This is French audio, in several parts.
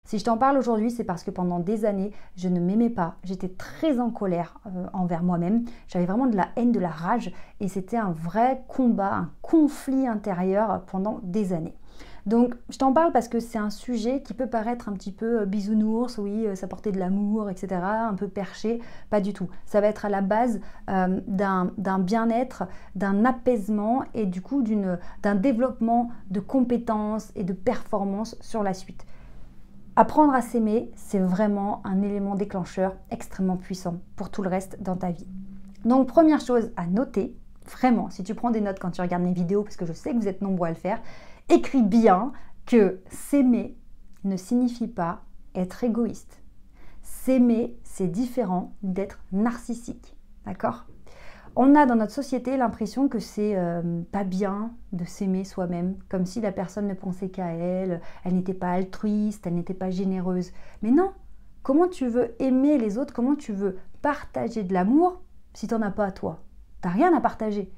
Si je t'en parle aujourd'hui, c'est parce que pendant des années, je ne m'aimais pas. J'étais très en colère envers moi-même. J'avais vraiment de la haine, de la rage. Et c'était un vrai combat, un conflit intérieur pendant des années. Donc, je t'en parle parce que c'est un sujet qui peut paraître un petit peu bisounours, oui, ça portait de l'amour, etc., un peu perché. Pas du tout. Ça va être à la base d'un bien-être, d'un apaisement et du coup d'un développement de compétences et de performances sur la suite. Apprendre à s'aimer, c'est vraiment un élément déclencheur extrêmement puissant pour tout le reste dans ta vie. Donc, première chose à noter, vraiment, si tu prends des notes quand tu regardes mes vidéos, parce que je sais que vous êtes nombreux à le faire, écris bien que s'aimer ne signifie pas être égoïste. S'aimer, c'est différent d'être narcissique. D'accord ? On a dans notre société l'impression que c'est pas bien de s'aimer soi-même, comme si la personne ne pensait qu'à elle, elle n'était pas altruiste, elle n'était pas généreuse. Mais non, comment tu veux aimer les autres, comment tu veux partager de l'amour si tu n'en as pas à toi? Tu n'as rien à partager.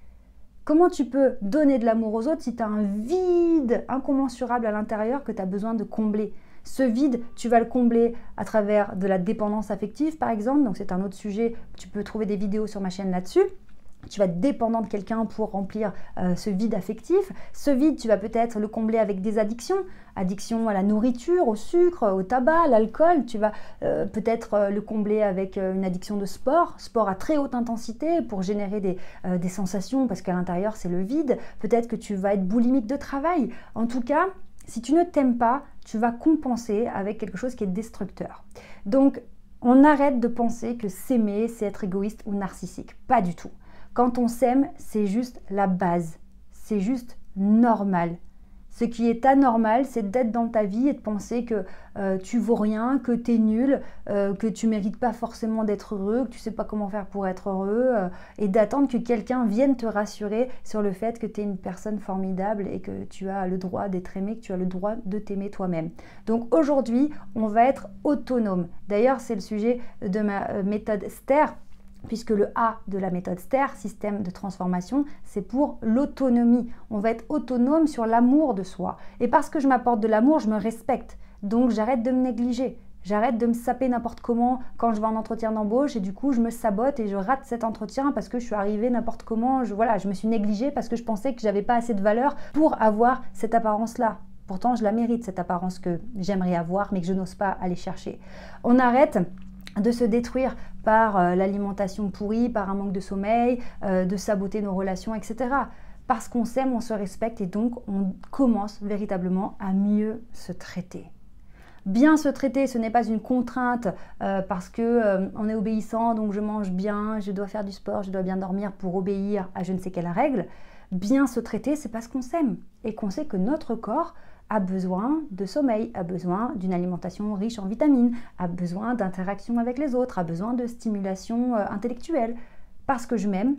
Comment tu peux donner de l'amour aux autres si tu as un vide incommensurable à l'intérieur que tu as besoin de combler? Ce vide, tu vas le combler à travers de la dépendance affective, par exemple. Donc c'est un autre sujet, tu peux trouver des vidéos sur ma chaîne là-dessus. Tu vas être dépendant de quelqu'un pour remplir ce vide affectif. Ce vide, tu vas peut-être le combler avec des addictions. Addiction à la nourriture, au sucre, au tabac, à l'alcool. Tu vas peut-être le combler avec une addiction de sport. Sport à très haute intensité pour générer des sensations parce qu'à l'intérieur, c'est le vide. Peut-être que tu vas être boulimique de travail. En tout cas, si tu ne t'aimes pas, tu vas compenser avec quelque chose qui est destructeur. Donc, on arrête de penser que s'aimer, c'est être égoïste ou narcissique. Pas du tout. Quand on s'aime, c'est juste la base, c'est juste normal. Ce qui est anormal, c'est d'être dans ta vie et de penser que tu vaux rien, que tu es nul, que tu ne mérites pas forcément d'être heureux, que tu ne sais pas comment faire pour être heureux et d'attendre que quelqu'un vienne te rassurer sur le fait que tu es une personne formidable et que tu as le droit d'être aimé, que tu as le droit de t'aimer toi-même. Donc aujourd'hui, on va être autonome. D'ailleurs, c'est le sujet de ma méthode STER. Puisque le A de la méthode STER, système de transformation, c'est pour l'autonomie. On va être autonome sur l'amour de soi. Et parce que je m'apporte de l'amour, je me respecte. Donc j'arrête de me négliger. J'arrête de me saper n'importe comment quand je vais en entretien d'embauche et du coup je me sabote et je rate cet entretien parce que je suis arrivée n'importe comment. Je me suis négligée parce que je pensais que j'avais pas assez de valeur pour avoir cette apparence-là. Pourtant, je la mérite, cette apparence que j'aimerais avoir mais que je n'ose pas aller chercher. On arrête de se détruire par l'alimentation pourrie, par un manque de sommeil, de saboter nos relations, etc. Parce qu'on s'aime, on se respecte et donc on commence véritablement à mieux se traiter. Bien se traiter, ce n'est pas une contrainte parce que on est obéissant, donc je mange bien, je dois faire du sport, je dois bien dormir pour obéir à je ne sais quelle règle. Bien se traiter, c'est parce qu'on s'aime et qu'on sait que notre corps a besoin de sommeil, a besoin d'une alimentation riche en vitamines, a besoin d'interaction avec les autres, a besoin de stimulation intellectuelle. Parce que je m'aime,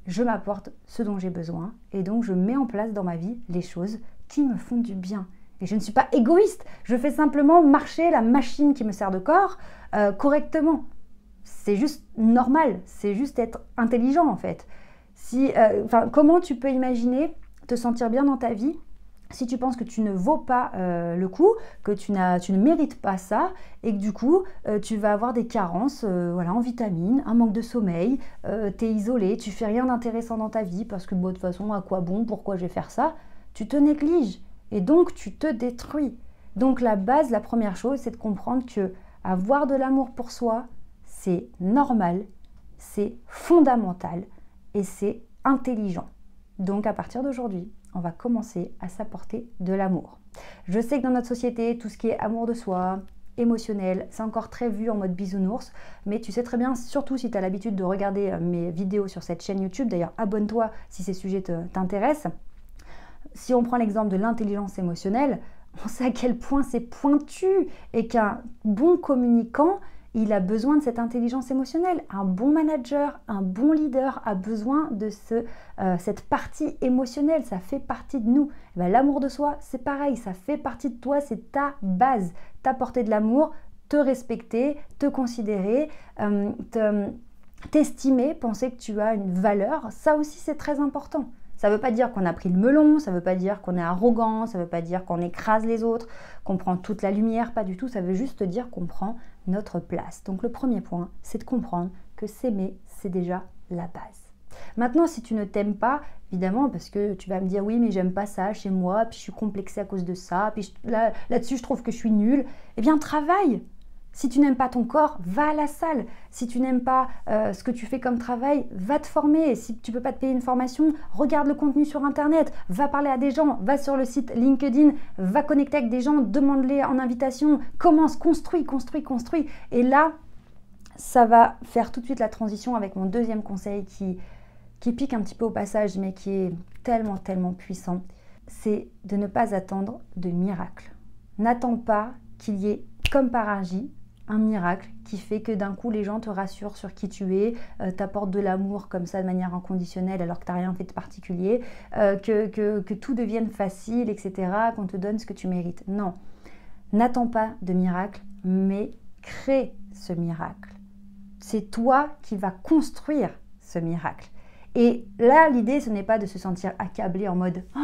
je m'apporte ce dont j'ai besoin et donc je mets en place dans ma vie les choses qui me font du bien. Et je ne suis pas égoïste, je fais simplement marcher la machine qui me sert de corps correctement. C'est juste normal, c'est juste être intelligent en fait. Comment tu peux imaginer te sentir bien dans ta vie si tu penses que tu ne vaux pas le coup, que tu ne mérites pas ça et que du coup tu vas avoir des carences en vitamines, un manque de sommeil, tu es isolé, tu fais rien d'intéressant dans ta vie parce que de toute façon à quoi bon, pourquoi je vais faire ça? Tu te négliges et donc tu te détruis. Donc la base, la première chose, c'est de comprendre que avoir de l'amour pour soi, c'est normal, c'est fondamental et c'est intelligent. Donc à partir d'aujourd'hui, on va commencer à s'apporter de l'amour. Je sais que dans notre société, tout ce qui est amour de soi, émotionnel, c'est encore très vu en mode bisounours, mais tu sais très bien, surtout si tu as l'habitude de regarder mes vidéos sur cette chaîne YouTube, d'ailleurs abonne-toi si ces sujets t'intéressent. Si on prend l'exemple de l'intelligence émotionnelle, on sait à quel point c'est pointu et qu'un bon communicant, il a besoin de cette intelligence émotionnelle. Un bon manager, un bon leader a besoin de cette partie émotionnelle. Ça fait partie de nous. L'amour de soi, c'est pareil. Ça fait partie de toi. C'est ta base. T'apporter de l'amour, te respecter, te considérer, t'estimer, penser que tu as une valeur. Ça aussi, c'est très important. Ça ne veut pas dire qu'on a pris le melon, ça ne veut pas dire qu'on est arrogant, ça ne veut pas dire qu'on écrase les autres, qu'on prend toute la lumière, pas du tout. Ça veut juste dire qu'on prend notre place. Donc le premier point, c'est de comprendre que s'aimer, c'est déjà la base. Maintenant, si tu ne t'aimes pas, évidemment, parce que tu vas me dire oui, mais j'aime pas ça chez moi, puis je suis complexée à cause de ça, puis là-dessus, je trouve que je suis nulle, eh bien, travaille. Si tu n'aimes pas ton corps, va à la salle. Si tu n'aimes pas ce que tu fais comme travail, va te former. Si tu ne peux pas te payer une formation, regarde le contenu sur Internet, va parler à des gens, va sur le site LinkedIn, va connecter avec des gens, demande-les en invitation, commence, construis. Et là, ça va faire tout de suite la transition avec mon deuxième conseil qui pique un petit peu au passage, mais qui est tellement, tellement puissant. C'est de ne pas attendre de miracle. N'attends pas qu'il y ait, comme par magie, un miracle qui fait que d'un coup les gens te rassurent sur qui tu es, t'apportent de l'amour comme ça de manière inconditionnelle alors que tu n'as rien fait de particulier, que tout devienne facile, etc., qu'on te donne ce que tu mérites. Non, n'attends pas de miracle, mais crée ce miracle. C'est toi qui vas construire ce miracle. Et là, l'idée, ce n'est pas de se sentir accablé en mode « Oh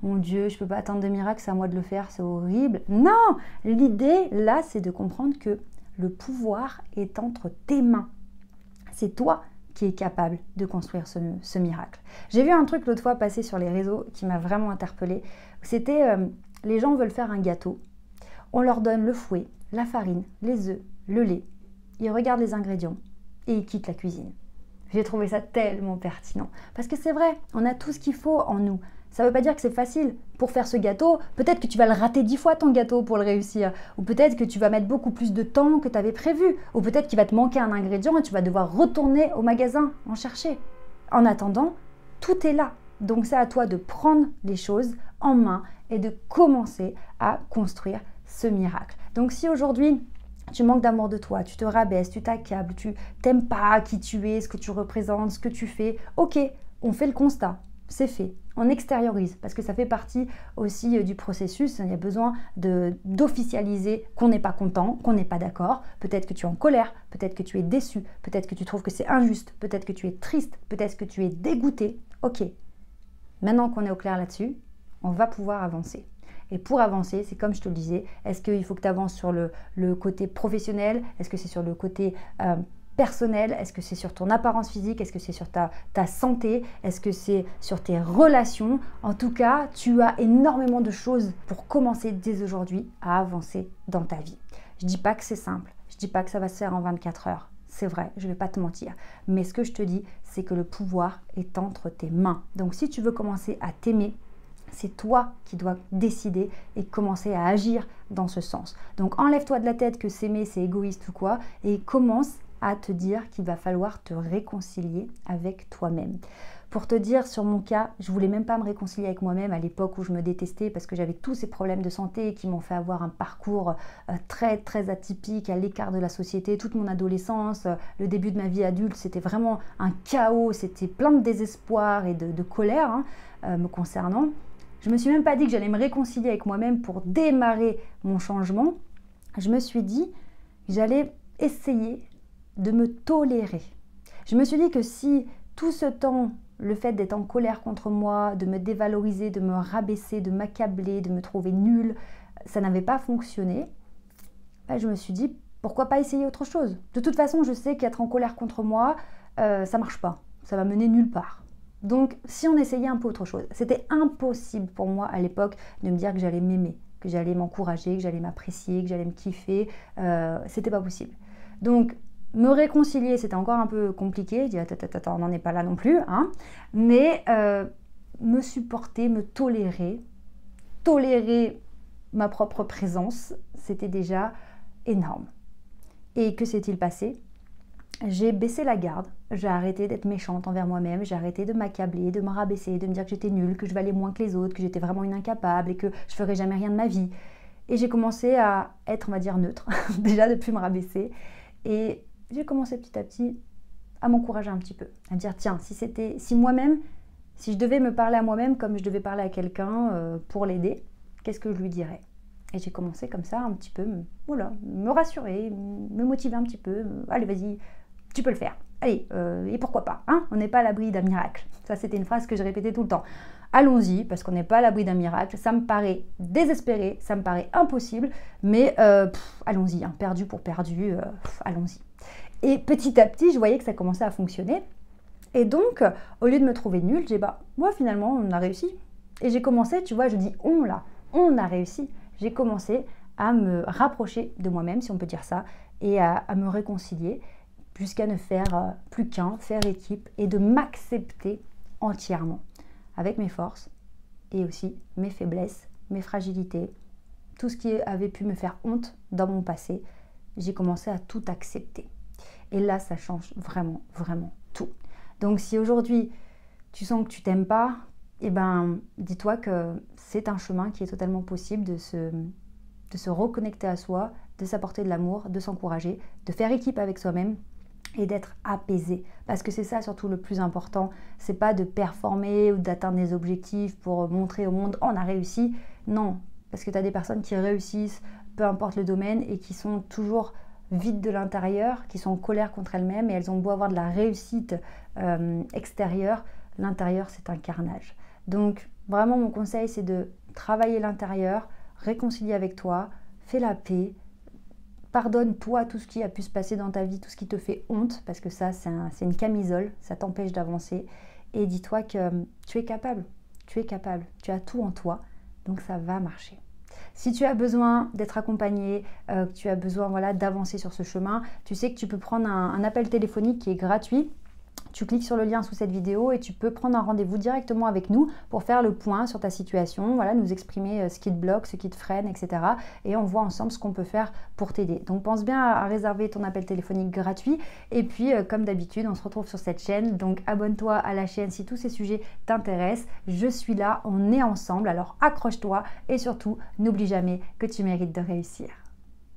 mon Dieu, je ne peux pas attendre de miracle, c'est à moi de le faire, c'est horrible. » Non, l'idée, là, c'est de comprendre que le pouvoir est entre tes mains. C'est toi qui es capable de construire ce miracle. J'ai vu un truc l'autre fois passer sur les réseaux qui m'a vraiment interpellée. C'était les gens veulent faire un gâteau. On leur donne le fouet, la farine, les œufs, le lait. Ils regardent les ingrédients et ils quittent la cuisine. J'ai trouvé ça tellement pertinent. Parce que c'est vrai, on a tout ce qu'il faut en nous. Ça ne veut pas dire que c'est facile. Pour faire ce gâteau, peut-être que tu vas le rater 10 fois ton gâteau pour le réussir. Ou peut-être que tu vas mettre beaucoup plus de temps que tu avais prévu. Ou peut-être qu'il va te manquer un ingrédient et tu vas devoir retourner au magasin en chercher. En attendant, tout est là. Donc c'est à toi de prendre les choses en main et de commencer à construire ce miracle. Donc si aujourd'hui, tu manques d'amour de toi, tu te rabaisses, tu t'accables, tu t'aimes pas qui tu es, ce que tu représentes, ce que tu fais. Ok, on fait le constat, c'est fait. On extériorise parce que ça fait partie aussi du processus. Il y a besoin d'officialiser qu'on n'est pas content, qu'on n'est pas d'accord. Peut-être que tu es en colère, peut-être que tu es déçu, peut-être que tu trouves que c'est injuste, peut-être que tu es triste, peut-être que tu es dégoûté. Ok, maintenant qu'on est au clair là-dessus, on va pouvoir avancer. Et pour avancer, c'est comme je te le disais, est-ce qu'il faut que tu avances sur le côté professionnel? Est-ce que c'est sur le côté personnel? Est-ce que c'est sur ton apparence physique? Est-ce que c'est sur ta santé? Est-ce que c'est sur tes relations? En tout cas, tu as énormément de choses pour commencer dès aujourd'hui à avancer dans ta vie. Je ne dis pas que c'est simple, je ne dis pas que ça va se faire en 24 heures. C'est vrai, je ne vais pas te mentir. Mais ce que je te dis, c'est que le pouvoir est entre tes mains. Donc si tu veux commencer à t'aimer, c'est toi qui dois décider et commencer à agir dans ce sens. Donc enlève-toi de la tête que s'aimer c'est égoïste ou quoi et commence à te dire qu'il va falloir te réconcilier avec toi-même. Pour te dire, sur mon cas, je voulais même pas me réconcilier avec moi-même à l'époque où je me détestais parce que j'avais tous ces problèmes de santé qui m'ont fait avoir un parcours très très atypique, à l'écart de la société. Toute mon adolescence, le début de ma vie adulte, c'était vraiment un chaos, c'était plein de désespoir et de colère me concernant. Je me suis même pas dit que j'allais me réconcilier avec moi-même pour démarrer mon changement. Je me suis dit que j'allais essayer de me tolérer. Je me suis dit que si tout ce temps, le fait d'être en colère contre moi, de me dévaloriser, de me rabaisser, de m'accabler, de me trouver nulle, ça n'avait pas fonctionné, je me suis dit pourquoi pas essayer autre chose. De toute façon, je sais qu'être en colère contre moi, ça marche pas. Ça va mener nulle part. Donc, si on essayait un peu autre chose, c'était impossible pour moi à l'époque de me dire que j'allais m'aimer, que j'allais m'encourager, que j'allais m'apprécier, que j'allais me kiffer. C'était pas possible. Donc, me réconcilier, c'était encore un peu compliqué. Je dis, attends, on n'en est pas là non plus. Mais me supporter, me tolérer ma propre présence, c'était déjà énorme. Et que s'est-il passé ? J'ai baissé la garde, j'ai arrêté d'être méchante envers moi-même, j'ai arrêté de m'accabler, de me rabaisser, de me dire que j'étais nulle, que je valais moins que les autres, que j'étais vraiment une incapable et que je ferais jamais rien de ma vie. Et j'ai commencé à être, on va dire, neutre, déjà de plus me rabaisser. Et j'ai commencé petit à petit à m'encourager un petit peu, à me dire tiens, si moi-même, si je devais me parler à moi-même comme je devais parler à quelqu'un pour l'aider, qu'est-ce que je lui dirais ? Et j'ai commencé comme ça un petit peu, me rassurer, me motiver un petit peu, allez vas-y, tu peux le faire, allez, et pourquoi pas, hein, on n'est pas à l'abri d'un miracle. Ça, c'était une phrase que je répétais tout le temps. Allons-y, parce qu'on n'est pas à l'abri d'un miracle. Ça me paraît désespéré, ça me paraît impossible, mais allons-y, hein, perdu pour perdu, allons-y. Et petit à petit, je voyais que ça commençait à fonctionner. Et donc, au lieu de me trouver nulle, j'ai dit, bah, moi, finalement, on a réussi. Et j'ai commencé, tu vois, je dis on là, on a réussi. J'ai commencé à me rapprocher de moi-même, si on peut dire ça, et à me réconcilier, jusqu'à ne faire plus qu'un, faire équipe, et de m'accepter entièrement, avec mes forces, et aussi mes faiblesses, mes fragilités, tout ce qui avait pu me faire honte dans mon passé. J'ai commencé à tout accepter. Et là, ça change vraiment, vraiment tout. Donc si aujourd'hui, tu sens que tu t'aimes pas, eh ben, dis-toi que c'est un chemin qui est totalement possible de se reconnecter à soi, de s'apporter de l'amour, de s'encourager, de faire équipe avec soi-même et d'être apaisé. Parce que c'est ça surtout le plus important. C'est pas de performer ou d'atteindre des objectifs pour montrer au monde on a réussi. Non, parce que tu as des personnes qui réussissent, peu importe le domaine, et qui sont toujours vides de l'intérieur, qui sont en colère contre elles-mêmes, et elles ont beau avoir de la réussite extérieure, l'intérieur c'est un carnage. Donc vraiment mon conseil c'est de travailler l'intérieur, réconcilier avec toi, fais la paix, pardonne-toi tout ce qui a pu se passer dans ta vie, tout ce qui te fait honte, parce que ça c'est une camisole, ça t'empêche d'avancer, et dis-toi que tu es capable, tu as tout en toi, donc ça va marcher. Si tu as besoin d'être accompagné, que tu as besoin d'avancer sur ce chemin, tu sais que tu peux prendre un appel téléphonique qui est gratuit. Tu cliques sur le lien sous cette vidéo et tu peux prendre un rendez-vous directement avec nous pour faire le point sur ta situation, nous exprimer ce qui te bloque, ce qui te freine, etc. Et on voit ensemble ce qu'on peut faire pour t'aider. Donc pense bien à réserver ton appel téléphonique gratuit. Et puis comme d'habitude, on se retrouve sur cette chaîne. Donc abonne-toi à la chaîne si tous ces sujets t'intéressent. Je suis là, on est ensemble. Alors accroche-toi et surtout, n'oublie jamais que tu mérites de réussir.